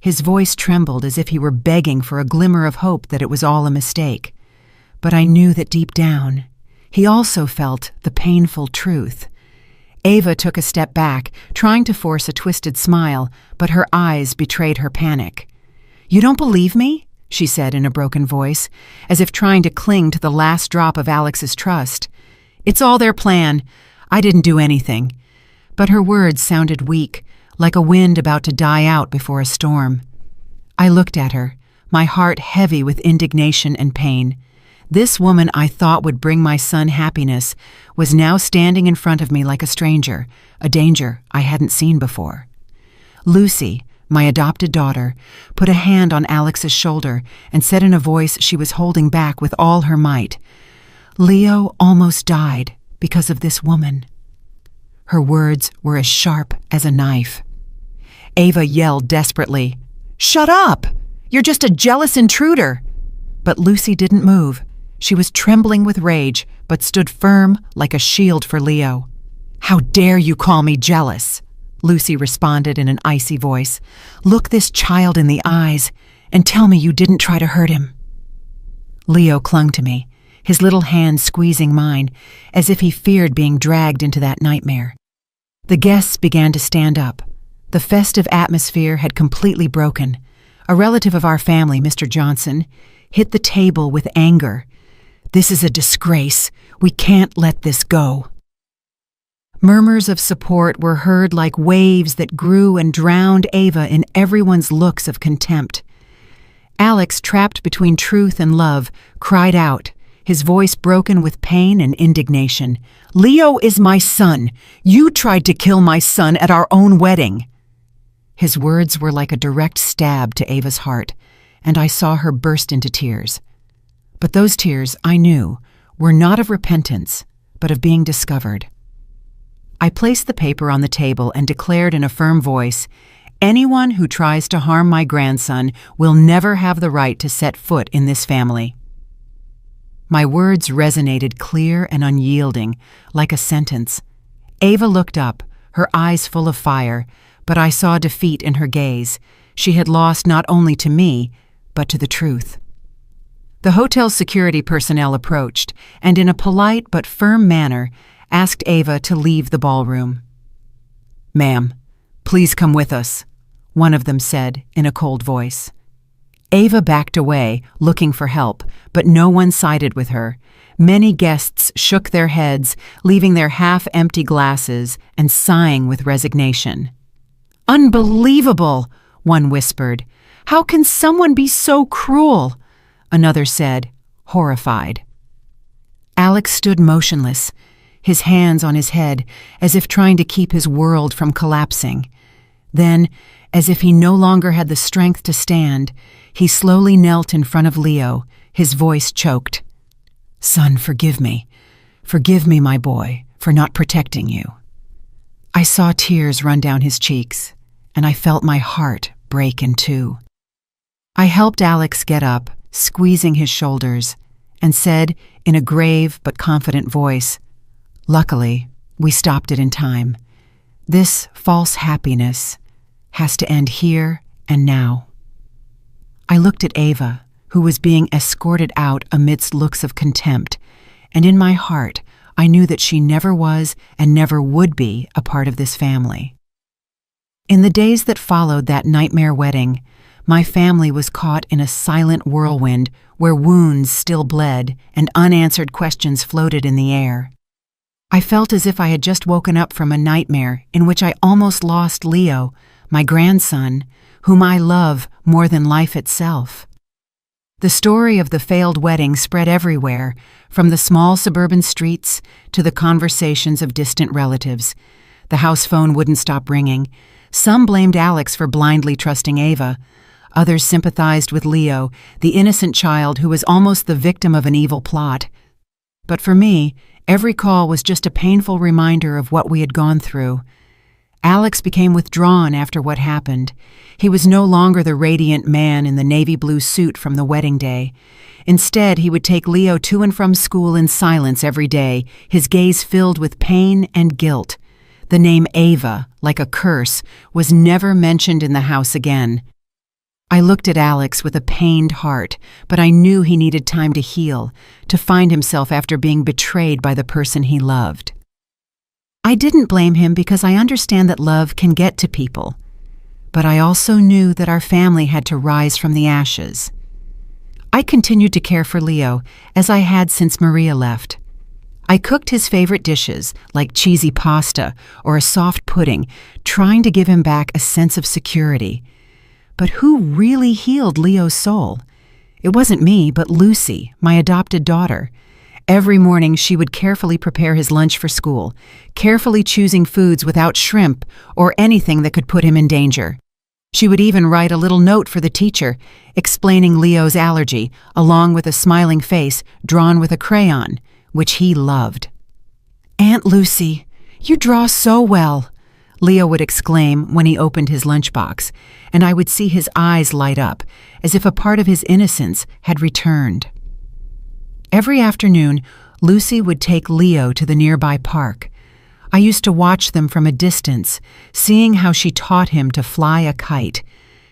His voice trembled as if he were begging for a glimmer of hope that it was all a mistake. But I knew that deep down, he also felt the painful truth. Ava took a step back, trying to force a twisted smile, but her eyes betrayed her panic. "You don't believe me?" she said in a broken voice, as if trying to cling to the last drop of Alex's trust. "It's all their plan. I didn't do anything." But her words sounded weak, like a wind about to die out before a storm. I looked at her, my heart heavy with indignation and pain. This woman I thought would bring my son happiness was now standing in front of me like a stranger, a danger I hadn't seen before. Lucy, my adopted daughter, put a hand on Alex's shoulder and said in a voice she was holding back with all her might, "Leo almost died because of this woman." Her words were as sharp as a knife. Ava yelled desperately, "Shut up! You're just a jealous intruder!" But Lucy didn't move. She was trembling with rage, but stood firm like a shield for Leo. "How dare you call me jealous?" Lucy responded in an icy voice. "Look this child in the eyes and tell me you didn't try to hurt him." Leo clung to me, his little hand squeezing mine, as if he feared being dragged into that nightmare. The guests began to stand up. The festive atmosphere had completely broken. A relative of our family, Mr. Johnson, hit the table with anger. "This is a disgrace. We can't let this go." Murmurs of support were heard like waves that grew and drowned Ava in everyone's looks of contempt. Alex, trapped between truth and love, cried out, his voice broken with pain and indignation. "Leo is my son! You tried to kill my son at our own wedding!" His words were like a direct stab to Ava's heart, and I saw her burst into tears. But those tears, I knew, were not of repentance, but of being discovered. I placed the paper on the table and declared in a firm voice, "Anyone who tries to harm my grandson will never have the right to set foot in this family." My words resonated clear and unyielding, like a sentence. Ava looked up, her eyes full of fire, but I saw defeat in her gaze. She had lost not only to me, but to the truth. The hotel security personnel approached, and in a polite but firm manner, asked Ava to leave the ballroom. "Ma'am, please come with us," one of them said in a cold voice. Ava backed away, looking for help, but no one sided with her. Many guests shook their heads, leaving their half-empty glasses and sighing with resignation. "Unbelievable," one whispered. "How can someone be so cruel?" Another said, horrified. Alex stood motionless, his hands on his head, as if trying to keep his world from collapsing. Then, as if he no longer had the strength to stand, he slowly knelt in front of Leo, his voice choked. "Son, forgive me. Forgive me, my boy, for not protecting you." I saw tears run down his cheeks, and I felt my heart break in two. I helped Alex get up, squeezing his shoulders, and said in a grave but confident voice, "Luckily, we stopped it in time. This false happiness has to end here and now." I looked at Ava, who was being escorted out amidst looks of contempt, and in my heart I knew that she never was and never would be a part of this family. In the days that followed that nightmare wedding, my family was caught in a silent whirlwind where wounds still bled and unanswered questions floated in the air. I felt as if I had just woken up from a nightmare in which I almost lost Leo, my grandson, whom I love more than life itself. The story of the failed wedding spread everywhere, from the small suburban streets to the conversations of distant relatives. The house phone wouldn't stop ringing. Some blamed Alex for blindly trusting Ava. Others sympathized with Leo, the innocent child who was almost the victim of an evil plot. But for me, every call was just a painful reminder of what we had gone through. Alex became withdrawn after what happened. He was no longer the radiant man in the navy blue suit from the wedding day. Instead, he would take Leo to and from school in silence every day, his gaze filled with pain and guilt. The name Ava, like a curse, was never mentioned in the house again. I looked at Alex with a pained heart, but I knew he needed time to heal, to find himself after being betrayed by the person he loved. I didn't blame him because I understand that love can get to people, but I also knew that our family had to rise from the ashes. I continued to care for Leo, as I had since Maria left. I cooked his favorite dishes, like cheesy pasta or a soft pudding, trying to give him back a sense of security. But who really healed Leo's soul? It wasn't me, but Lucy, my adopted daughter. Every morning she would carefully prepare his lunch for school, carefully choosing foods without shrimp or anything that could put him in danger. She would even write a little note for the teacher, explaining Leo's allergy, along with a smiling face drawn with a crayon, which he loved. "Aunt Lucy, you draw so well," Leo would exclaim when he opened his lunchbox, and I would see his eyes light up, as if a part of his innocence had returned. Every afternoon, Lucy would take Leo to the nearby park. I used to watch them from a distance, seeing how she taught him to fly a kite,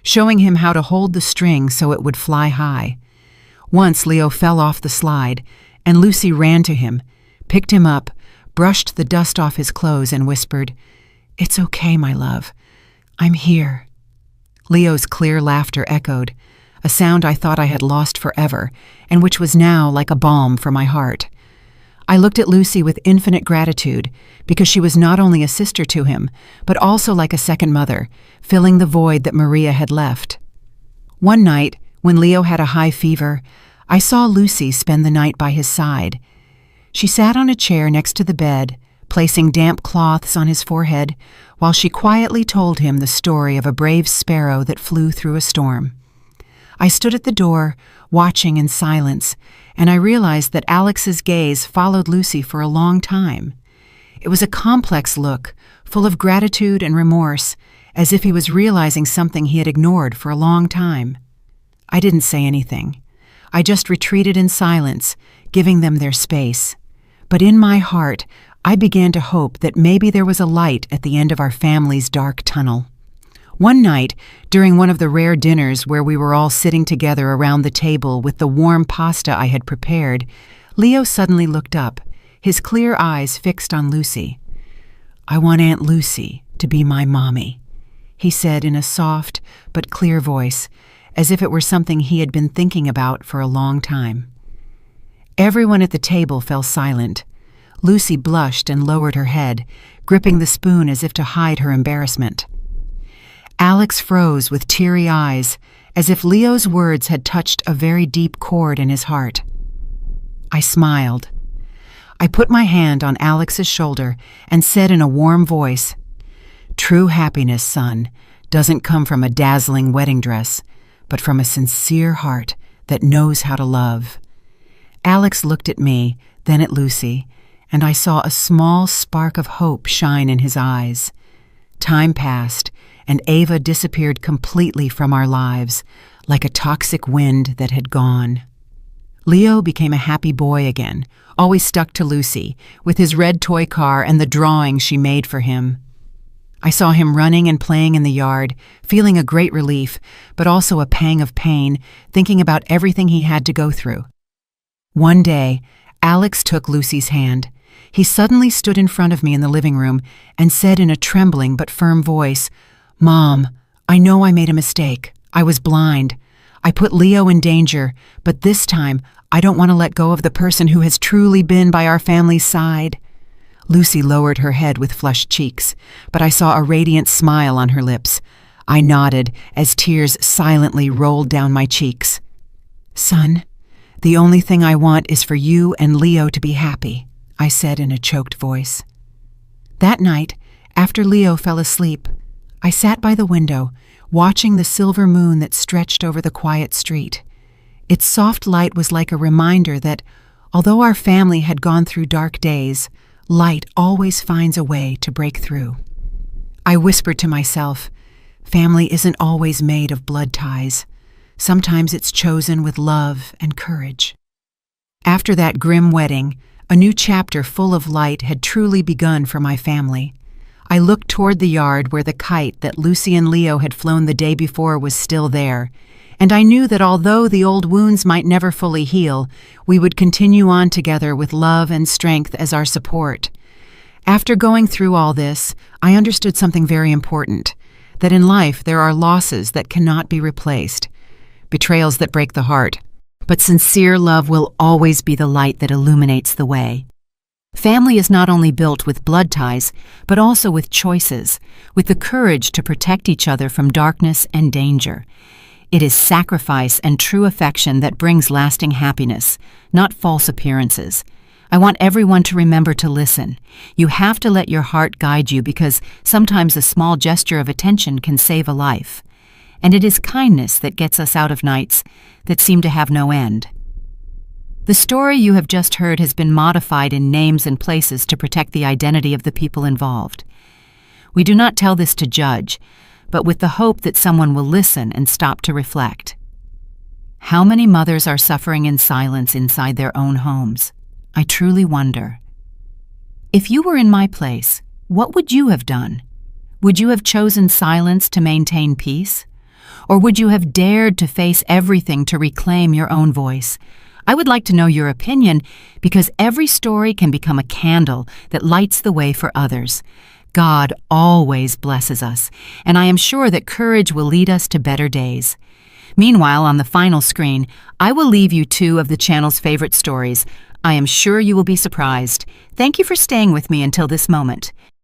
showing him how to hold the string so it would fly high. Once Leo fell off the slide, and Lucy ran to him, picked him up, brushed the dust off his clothes, and whispered, "It's okay, my love. I'm here." Leo's clear laughter echoed, a sound I thought I had lost forever, and which was now like a balm for my heart. I looked at Lucy with infinite gratitude, because she was not only a sister to him, but also like a second mother, filling the void that Maria had left. One night, When Leo had a high fever, I saw Lucy spend the night by his side. She sat on a chair next to the bed, placing damp cloths on his forehead, while she quietly told him the story of a brave sparrow that flew through a storm. I stood at the door, watching in silence, and I realized that Alex's gaze followed Lucy for a long time. It was a complex look, full of gratitude and remorse, as if he was realizing something he had ignored for a long time. I didn't say anything. I just retreated in silence, giving them their space. But in my heart, I began to hope that maybe there was a light at the end of our family's dark tunnel. One night, during one of the rare dinners where we were all sitting together around the table with the warm pasta I had prepared, Leo suddenly looked up, his clear eyes fixed on Lucy. "I want Aunt Lucy to be my mommy," he said in a soft but clear voice, as if it were something he had been thinking about for a long time. Everyone at the table fell silent. Lucy blushed and lowered her head, gripping the spoon as if to hide her embarrassment. Alex froze with teary eyes, as if Leo's words had touched a very deep chord in his heart. I smiled. I put my hand on Alex's shoulder and said in a warm voice, "True happiness, son, doesn't come from a dazzling wedding dress, but from a sincere heart that knows how to love." Alex looked at me, then at Lucy, and I saw a small spark of hope shine in his eyes. Time passed, and Ava disappeared completely from our lives, like a toxic wind that had gone. Leo became a happy boy again, always stuck to Lucy, with his red toy car and the drawing she made for him. I saw him running and playing in the yard, feeling a great relief, but also a pang of pain, thinking about everything he had to go through. One day, Alex took Lucy's hand. He suddenly stood in front of me in the living room and said in a trembling but firm voice, "Mom, I know I made a mistake. I was blind. I put Leo in danger, but this time I don't want to let go of the person who has truly been by our family's side." Lucy lowered her head with flushed cheeks, but I saw a radiant smile on her lips. I nodded as tears silently rolled down my cheeks. "Son, the only thing I want is for you and Leo to be happy," I said in a choked voice. That night, after Leo fell asleep, I sat by the window, watching the silver moon that stretched over the quiet street. Its soft light was like a reminder that, although our family had gone through dark days, light always finds a way to break through. I whispered to myself, family isn't always made of blood ties. Sometimes it's chosen with love and courage. After that grim wedding, a new chapter full of light had truly begun for my family. I looked toward the yard where the kite that Lucy and Leo had flown the day before was still there, and I knew that although the old wounds might never fully heal, we would continue on together with love and strength as our support. After going through all this, I understood something very important, that in life there are losses that cannot be replaced, betrayals that break the heart, but sincere love will always be the light that illuminates the way. Family is not only built with blood ties, but also with choices, with the courage to protect each other from darkness and danger. It is sacrifice and true affection that brings lasting happiness, not false appearances. I want everyone to remember to listen. You have to let your heart guide you because sometimes a small gesture of attention can save a life. And it is kindness that gets us out of nights that seem to have no end. The story you have just heard has been modified in names and places to protect the identity of the people involved. We do not tell this to judge, but with the hope that someone will listen and stop to reflect. How many mothers are suffering in silence inside their own homes? I truly wonder. If you were in my place, what would you have done? Would you have chosen silence to maintain peace? Or would you have dared to face everything to reclaim your own voice? I would like to know your opinion because every story can become a candle that lights the way for others. God always blesses us, and I am sure that courage will lead us to better days. Meanwhile, on the final screen, I will leave you two of the channel's favorite stories. I am sure you will be surprised. Thank you for staying with me until this moment.